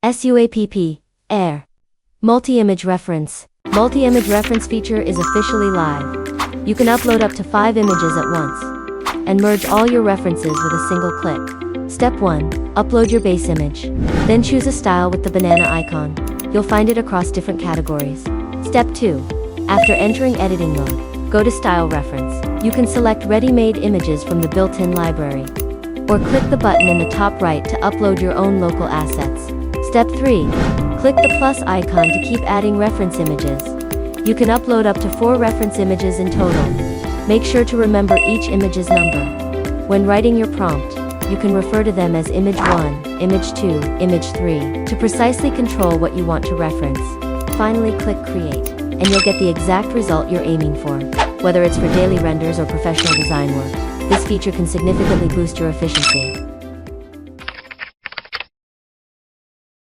SUAPP AIR Multi-Image Reference. Multi-Image Reference feature is officially live. You can upload up to 5 images at once and merge all your references with a single click. Step 1. Upload your base image. Then choose a style with the banana icon. You'll find it across different categories. Step 2. After entering editing mode, go to Style Reference. You can select ready-made images from the built-in library, or click the button in the top right to upload your own local assets. Step 3. Click the plus icon to keep adding reference images. You can upload up to 4 reference images in total. Make sure to remember each image's number. When writing your prompt, you can refer to them as Image 1, Image 2, Image 3, to precisely control what you want to reference. Finally, click Create, and you'll get the exact result you're aiming for. Whether it's for daily renders or professional design work, this feature can significantly boost your efficiency.